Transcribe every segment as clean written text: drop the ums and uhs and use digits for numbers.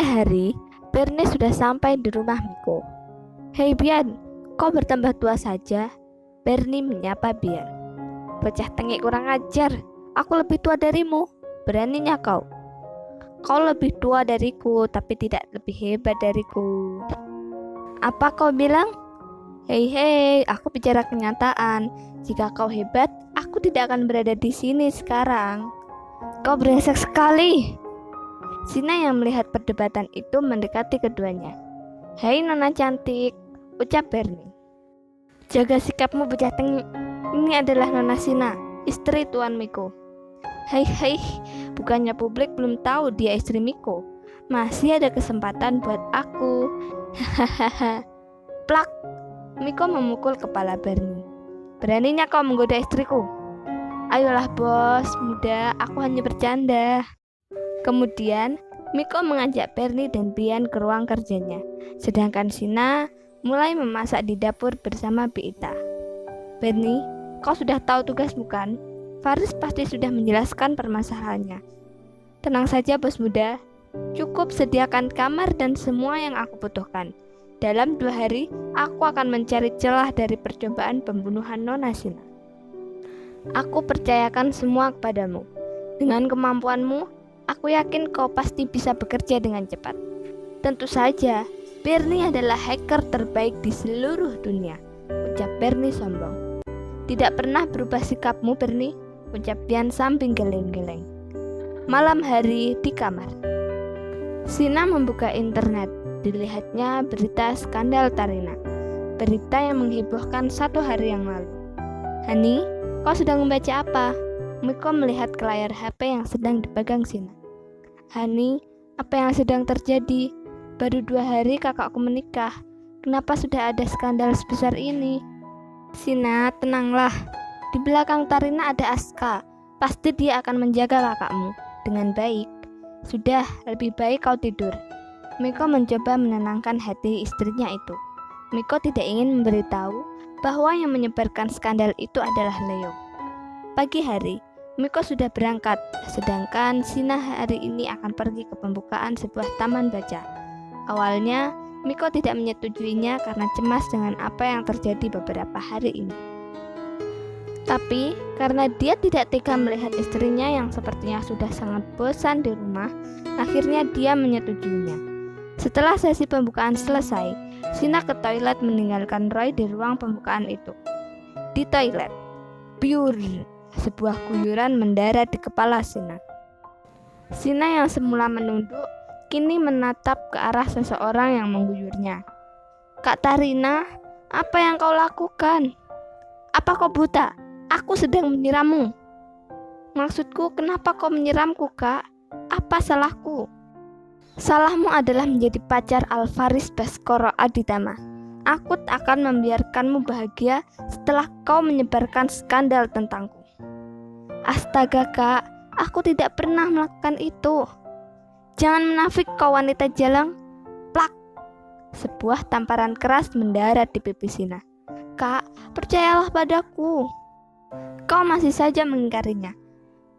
Sore hari, Bernie sudah sampai di rumah Miko. "Hei Bian, kau bertambah tua saja." Bernie menyapa Bian. "Bocah tengik kurang ajar, aku lebih tua darimu. Beraninya kau." "Kau lebih tua dariku, tapi tidak lebih hebat dariku." "Apa kau bilang?" Hei, aku bicara kenyataan. Jika kau hebat, aku tidak akan berada di sini sekarang." "Kau brengsek sekali." Sina yang melihat perdebatan itu mendekati keduanya. "Hei Nona cantik," ucap Bernie. "Jaga sikapmu bocah tengik. Ini adalah Nona Sina, istri Tuan Miko." Hei, bukannya publik belum tahu dia istri Miko? Masih ada kesempatan buat aku." Hahaha. Plak. Miko memukul kepala Bernie. "Beraninya kau menggoda istriku?" "Ayolah bos, muda, aku hanya bercanda." Kemudian Miko mengajak Bernie dan Bian ke ruang kerjanya, sedangkan Sina mulai memasak di dapur bersama Biita. "Bernie, kau sudah tahu tugas bukan? Faris pasti sudah menjelaskan permasalahannya." "Tenang saja bos muda, cukup sediakan kamar dan semua yang aku butuhkan. Dalam 2 hari, aku akan mencari celah dari percobaan pembunuhan Nona Sina. Aku percayakan semua kepadamu. Dengan kemampuanmu, aku yakin kau pasti bisa bekerja dengan cepat." "Tentu saja, Bernie adalah hacker terbaik di seluruh dunia," ucap Bernie sombong. "Tidak pernah berubah sikapmu, Bernie," ucap Bian sambil geleng-geleng. Malam hari di kamar, Sina membuka internet. Dilihatnya berita skandal Tarina, berita yang menghebohkan 1 hari yang lalu. "Hani, kau sedang membaca apa?" Miko melihat ke layar HP yang sedang dipegang Sina. "Hani, apa yang sedang terjadi? Baru 2 hari kakakku menikah. Kenapa sudah ada skandal sebesar ini?" "Sina, tenanglah. Di belakang Tarina ada Aska. Pasti dia akan menjaga kakakmu dengan baik. Sudah, lebih baik kau tidur." Miko mencoba menenangkan hati istrinya itu. Miko tidak ingin memberitahu bahwa yang menyebarkan skandal itu adalah Leo. Pagi hari, Miko sudah berangkat, sedangkan Sina hari ini akan pergi ke pembukaan sebuah taman baca. Awalnya, Miko tidak menyetujuinya karena cemas dengan apa yang terjadi beberapa hari ini. Tapi, karena dia tidak tega melihat istrinya yang sepertinya sudah sangat bosan di rumah, akhirnya dia menyetujuinya. Setelah sesi pembukaan selesai, Sina ke toilet meninggalkan Roy di ruang pembukaan itu. Di toilet, biur, sebuah guyuran mendarat di kepala Sina. Sina yang semula menunduk, kini menatap ke arah seseorang yang mengguyurnya. "Kak Tarina, apa yang kau lakukan? Apa kau buta? Aku sedang menyirammu." "Maksudku, kenapa kau menyiramku, Kak? Apa salahku?" "Salahmu adalah menjadi pacar Alvaris Baskoro Aditama. Aku tak akan membiarkanmu bahagia setelah kau menyebarkan skandal tentangku." "Astaga Kak, aku tidak pernah melakukan itu." "Jangan menafik kau wanita jalang." Plak. Sebuah tamparan keras mendarat di pipi Sina. "Kak, percayalah padaku." "Kau masih saja mengingkarinya.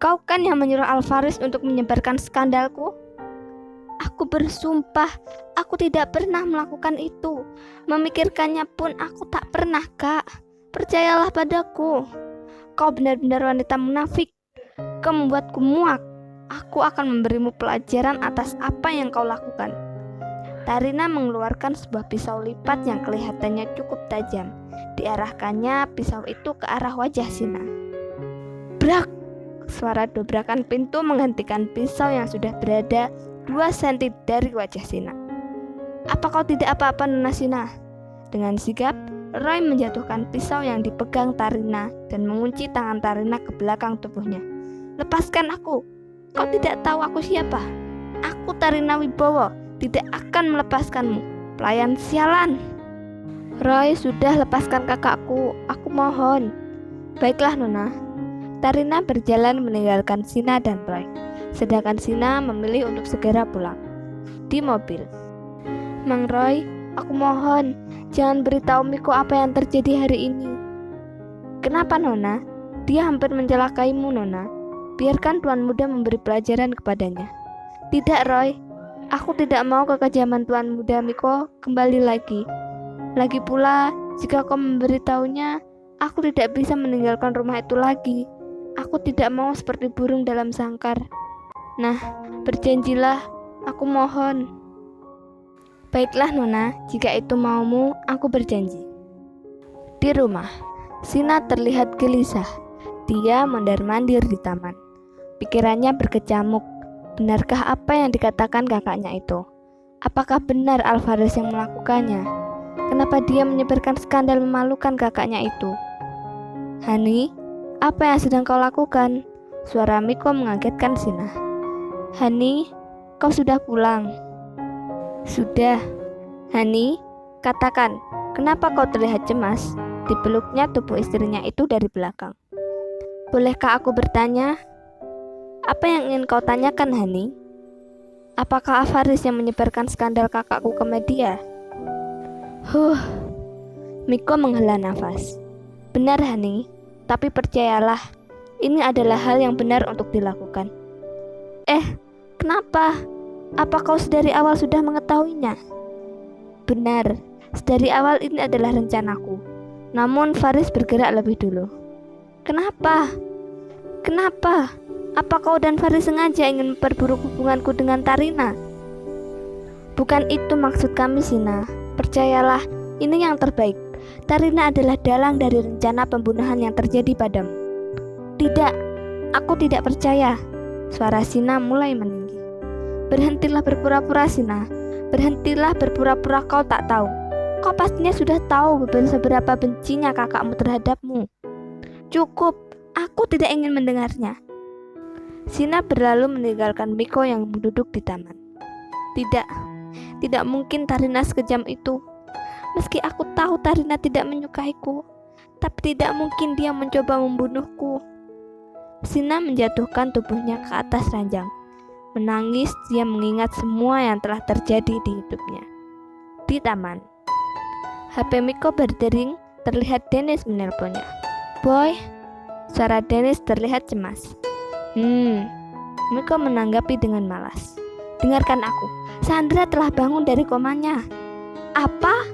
Kau kan yang menyuruh Alvaris untuk menyebarkan skandalku." "Aku bersumpah, aku tidak pernah melakukan itu. Memikirkannya pun aku tak pernah, Kak. Percayalah padaku." "Kau benar-benar wanita munafik. Kau membuatku muak. Aku akan memberimu pelajaran atas apa yang kau lakukan." Tarina mengeluarkan sebuah pisau lipat yang kelihatannya cukup tajam. Diarahkannya pisau itu ke arah wajah Sina. Brak! Suara dobrakan pintu menghentikan pisau yang sudah berada 2 cm dari wajah Sina. "Apa kau tidak apa-apa, Nona Sina?" Dengan sigap, Roy menjatuhkan pisau yang dipegang Tarina dan mengunci tangan Tarina ke belakang tubuhnya. "Lepaskan aku. Kau tidak tahu aku siapa. Aku Tarina Wibowo, tidak akan melepaskanmu. Pelayan sialan." "Roy, sudah lepaskan kakakku. Aku mohon." "Baiklah, Nona." Tarina berjalan meninggalkan Sina dan Roy, sedangkan Sina memilih untuk segera pulang. Di mobil, "Mang Roy, aku mohon, jangan beritahu Miko apa yang terjadi hari ini." "Kenapa, Nona? Dia hampir mencelakaimu, Nona. Biarkan Tuan Muda memberi pelajaran kepadanya." "Tidak, Roy. Aku tidak mau kekejaman Tuan Muda Miko kembali lagi. Lagi pula, jika kau memberitahunya, aku tidak bisa meninggalkan rumah itu lagi. Aku tidak mau seperti burung dalam sangkar. Nah, berjanjilah, aku mohon. Baiklah Nona, jika itu maumu, aku berjanji. Di rumah, Sina terlihat gelisah. Dia mondar-mandir di taman. Pikirannya berkecamuk. Benarkah apa yang dikatakan kakaknya itu? Apakah benar Alvarez yang melakukannya? Kenapa dia menyebarkan skandal memalukan kakaknya itu? Hani, apa yang sedang kau lakukan? Suara Miko mengagetkan Sina. Hani, kau sudah pulang? Sudah. Hani, katakan, kenapa kau terlihat cemas? Dipeluknya tubuh istrinya itu dari belakang. Bolehkah aku bertanya? Apa yang ingin kau tanyakan, Hani? Apakah Alvarez yang menyebarkan skandal kakakku ke media? Miko menghela nafas. Benar, Hani, tapi percayalah, ini adalah hal yang benar untuk dilakukan. Kenapa? Apa kau sedari awal sudah mengetahuinya? Benar, sedari awal ini adalah rencanaku. Namun Faris bergerak lebih dulu. Kenapa? Apa kau dan Faris sengaja ingin memperburuk hubunganku dengan Tarina? Bukan itu maksud kami, Sina. Percayalah, ini yang terbaik. Tarina adalah dalang dari rencana pembunuhan yang terjadi padamu. Tidak, aku tidak percaya. Suara Sina mulai meninggi. Berhentilah berpura-pura, Sina. Berhentilah berpura-pura kau tak tahu. Kau pastinya sudah tahu seberapa bencinya kakakmu terhadapmu. Cukup, aku tidak ingin mendengarnya. Sina berlalu meninggalkan Miko yang duduk di taman. Tidak mungkin Tarina sekejam itu. Meski aku tahu Tarina tidak menyukaiku, tapi tidak mungkin dia mencoba membunuhku. Sina menjatuhkan tubuhnya ke atas ranjang. Menangis, dia mengingat semua yang telah terjadi di hidupnya. Di taman, HP Miko berdering, terlihat Dennis menelponnya. Boy, suara Dennis terlihat cemas. Miko menanggapi dengan malas. Dengarkan aku, Sandra telah bangun dari komanya. Apa?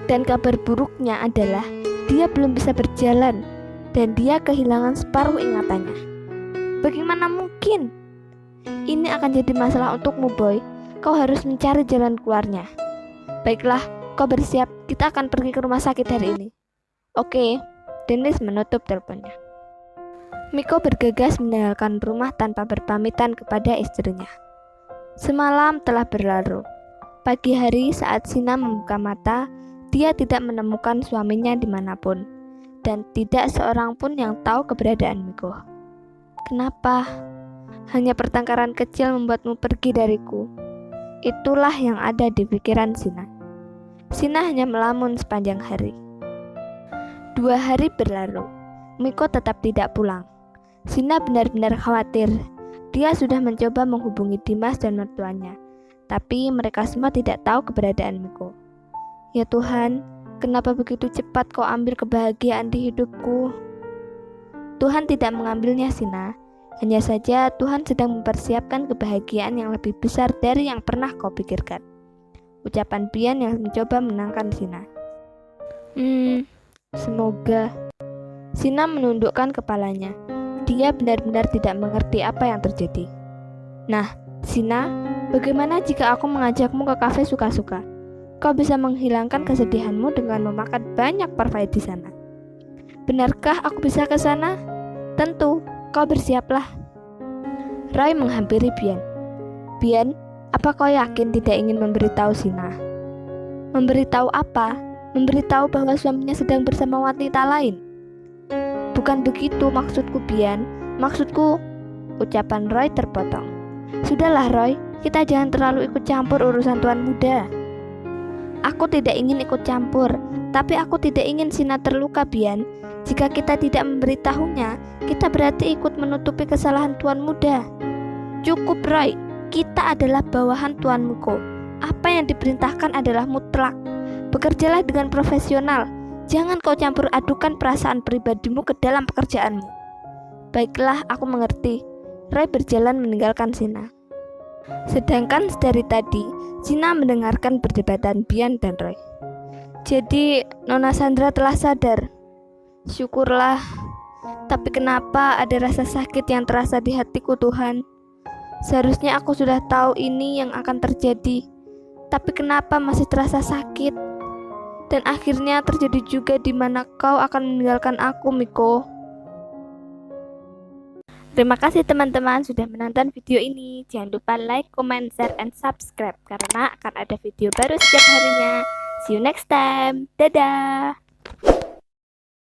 Dan kabar buruknya adalah dia belum bisa berjalan dan dia kehilangan separuh ingatannya. Bagaimana mungkin? Ini akan jadi masalah untukmu, Boy. Kau harus mencari jalan keluarnya. Baiklah, kau bersiap. Kita akan pergi ke rumah sakit hari ini. Oke. Dennis menutup teleponnya. Miko bergegas meninggalkan rumah tanpa berpamitan kepada istrinya. Semalam telah berlalu. Pagi hari saat Sina membuka mata, dia tidak menemukan suaminya dimanapun, dan tidak seorang pun yang tahu keberadaan Miko. Kenapa? Hanya pertengkaran kecil membuatmu pergi dariku. Itulah yang ada di pikiran Sina. Sina hanya melamun sepanjang hari. 2 hari berlalu. Miko tetap tidak pulang. Sina benar-benar khawatir. Dia sudah mencoba menghubungi Dimas dan mertuanya, tapi mereka semua tidak tahu keberadaan Miko. Ya Tuhan, kenapa begitu cepat kau ambil kebahagiaan di hidupku? Tuhan tidak mengambilnya, Sina. Hanya saja Tuhan sedang mempersiapkan kebahagiaan yang lebih besar dari yang pernah kau pikirkan. Ucapan Bian yang mencoba menenangkan Sina. Semoga. Sina menundukkan kepalanya. Dia benar-benar tidak mengerti apa yang terjadi. Nah, Sina, bagaimana jika aku mengajakmu ke kafe suka-suka? Kau bisa menghilangkan kesedihanmu dengan memakan banyak parfait di sana. Benarkah aku bisa ke sana? Tentu, kau bersiaplah. Roy menghampiri Bian. Bian, apa kau yakin tidak ingin memberitahu Sina? Memberitahu apa? Memberitahu bahwa suaminya sedang bersama wanita lain? Bukan begitu maksudku, Bian. Maksudku, ucapan Roy terpotong. Sudahlah Roy, kita jangan terlalu ikut campur urusan tuan muda. Aku tidak ingin ikut campur, tapi aku tidak ingin Sina terluka, Bian. Jika kita tidak memberitahunya, kita berarti ikut menutupi kesalahan tuan muda. Cukup Roy, kita adalah bawahan Tuan Miko. Apa yang diperintahkan adalah mutlak. Bekerjalah dengan profesional. Jangan kau campur adukan perasaan pribadimu ke dalam pekerjaanmu. Baiklah, aku mengerti. Roy berjalan meninggalkan Sina. Sedangkan dari tadi, Cina mendengarkan perdebatan Bian dan Roy. Jadi, Nona Sandra telah sadar. Syukurlah. Tapi kenapa ada rasa sakit yang terasa di hatiku, Tuhan? Seharusnya aku sudah tahu ini yang akan terjadi. Tapi kenapa masih terasa sakit? Dan akhirnya terjadi juga di mana kau akan meninggalkan aku, Miko. Terima kasih teman-teman sudah menonton video ini. Jangan lupa like, comment, share, and subscribe karena akan ada video baru setiap harinya. See you next time. Dadah.